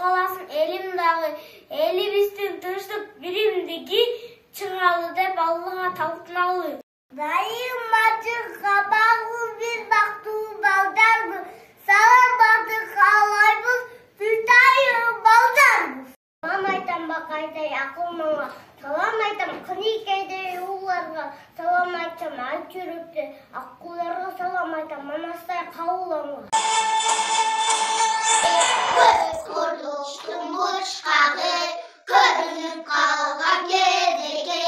каласын элим дагы, элибиздин тынчтык биримдиги чыңалы деп Аллага талпыналы. Дайым мачы кабагы биз бактуу балдарбыз. Саламаты калайбыз, бүтайым балдарбыз. Салам айтам бакайдай акылмаңа, салам айтам кыныкейдей ууларга, салам айтам ат жүрүктү аккууларга, салам айтам манастай кабылаңа. Курдуштун бучкагы көрүнүп калган кезеге,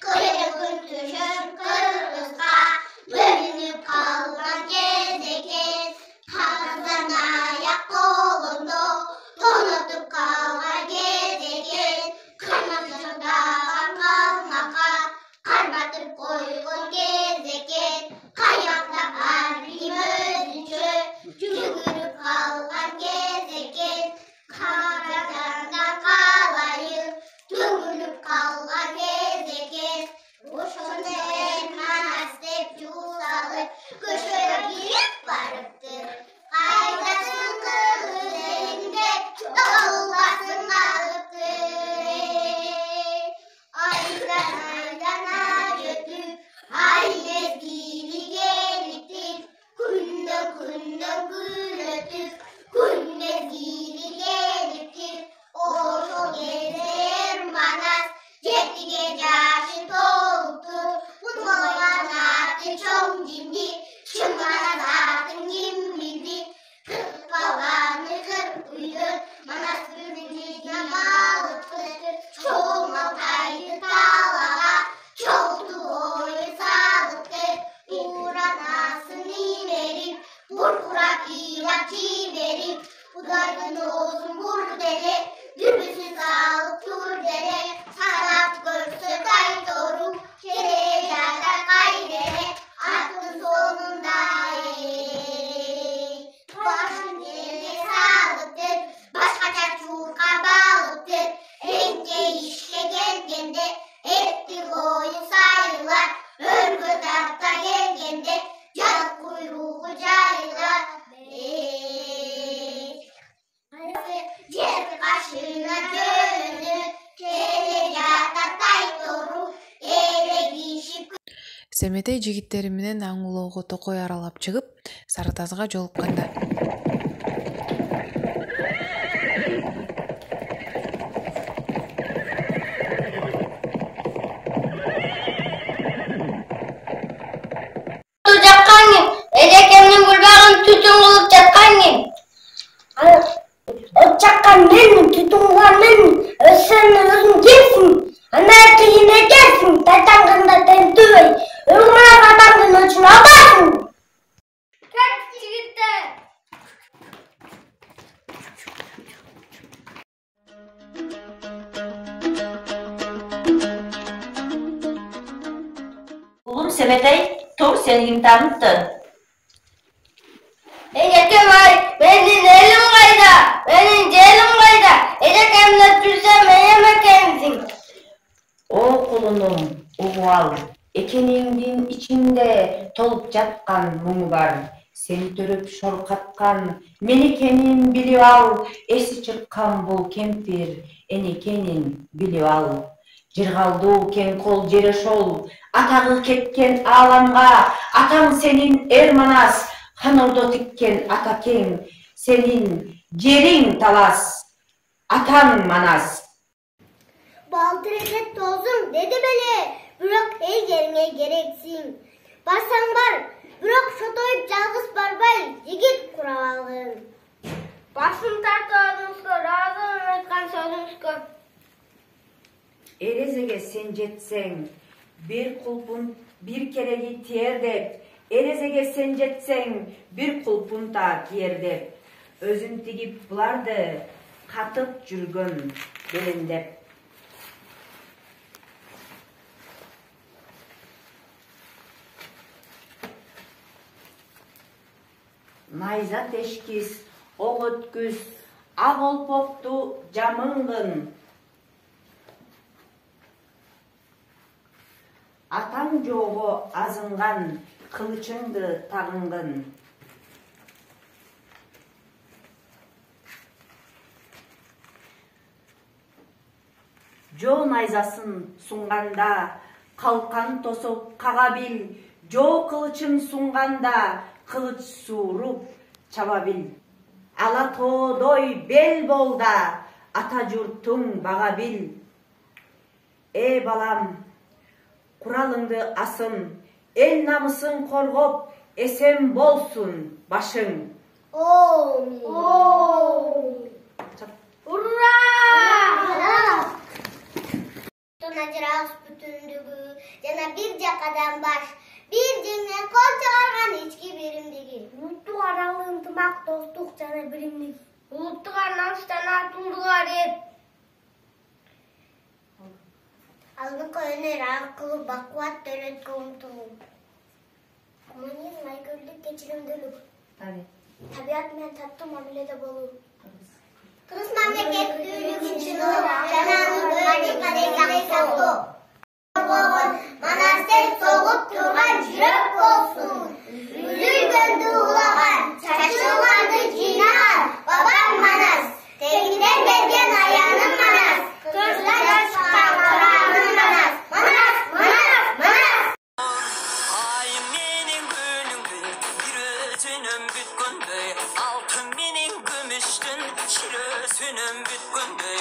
кыргын түшөн кыргызга бөлүнүп калган кезеге, казан аяк колундо тонотуп калган кезеге, канатындаган калмакка кар батып койгон кезеге, каякта арбим өзүнчө жүгүрүп калган кезеге, каражанда калайын төгүлүп калган кезеге, ошондо манас деп жуулалып көчөгө кирип барыптыр. Кайдасың кызыңды долбасын алыптыр. Айдан өтүп, ай мезгили келиптир. Күндөн күн өтүп, күн мезгили келиптир. Ошол кезде манас жетиге жашы толуптур. Мунган аты чоң жимди, чыман атын ким билди. Кырк баланы кырк үйдөн манас күнүнө малыптыр. Чоң алтайды талага, чоңду ой салыптыр. Уранасын имерип, буркурап ыйлап жиберип, Кудайдын оозун бур деле, дүбүсүн салып тур деле, санап көрсө кайтору, кере жада кайделе, аттын сонунда башын деле салыптыр, башкача чуркап алыптыр. Энке ишке келгенде, этти коюн сайылар, өргө тарта келгенде, жал куйругу жайылар. Жер кашына жөнүп, келе жата тайтору, элегишип. Семетей жигиттери менен аңгулоого токой аралап чыгып, Сары Тазга жолукканда Жаккан элекемдин бурбагын түтүн кылып жаткан ким? От жаккан мен, түтүн кылган мен, сен өзүң кимсиң? Ана тигине келсиң, тайтаңганда тентүбөй, өлгөн адамдын өчүн албайсың. Кет жигиттер. Улум Семетей, тур сени ким танытты? Элекем ай, менин элим кайда? Менин желим кайда? Элекемде жүрсөм эне экенсиң. О кулунум, угуп ал. Экениңдин ичинде толуп жаткан муң бар. Сени төрөп шоркаткан менекенин билип ал. Эси чыккан бул кемпир энекенин билип ал. Жыргалдуу кең кол жер ошол, атагы кеткен ааламга, атаң сенин эр манас, хан ордо тиккен атакең, сенин жериң талас, атаң манас. Балтырeket tozum dedi bele, bırak elgerine gereksin. Barsan var, bırak şotoyup жалгыз барбай, жигит курап алгын. Басым тартабыңызга, разы айткан сөзүңүзгө. Эрезеге сен жетсең, bir kulpun bir keregi tiyer dep, erezege sen jetseң, bir kulpun ta kiyer dep, özün tigip bulardı, katıp жүргөн belindep. Найза тешкис, оқ өткүз, ақ олпокту жамыңгын. Атаң жоғы азынған, кылычыңды тағынғын. жоо найзасын сунганда, калкан тосуп кага бил, жоо кылычын сунганда, кылыч сууруп чаба бил. Ала тоодой бел бол да, ата журтуң бага бил. Балам, куралыңды асым, эл намысын коргоп, эсен болсун башың. Ура! Ажырагыс бүтүндүгү жана бир жакадан баш, бир жеңнен кол чыгарган ички биримдиги. Улуттук аралык ынтымак, достук жана биримдик. Улуттук арнамыш жана артындыгар эп. Алдыңкы өнөр аркылуу бакубат төрөткө умтулуу. Гуманизм, айкөлдүк, кечиримдүүлүк. Табият менен таттуу мамиледе болуу. Кыргыз мамлекеттүүлүгүн чыңоо жана өнөрдү кадырдай сактоо. Манастыр согуп турган жүрөк болсун. Үзүлгөндү улаган, чачылганды жыйнаган бабам Манас. Тегинден берген аяным Манас. Көзүнөн чыккан кырагым Манас. Манас, Манас, Манас. Ay menin gönlümdün bir özünüm bütkündü. Altın menin gümüştün, şir özünüm bütkündü.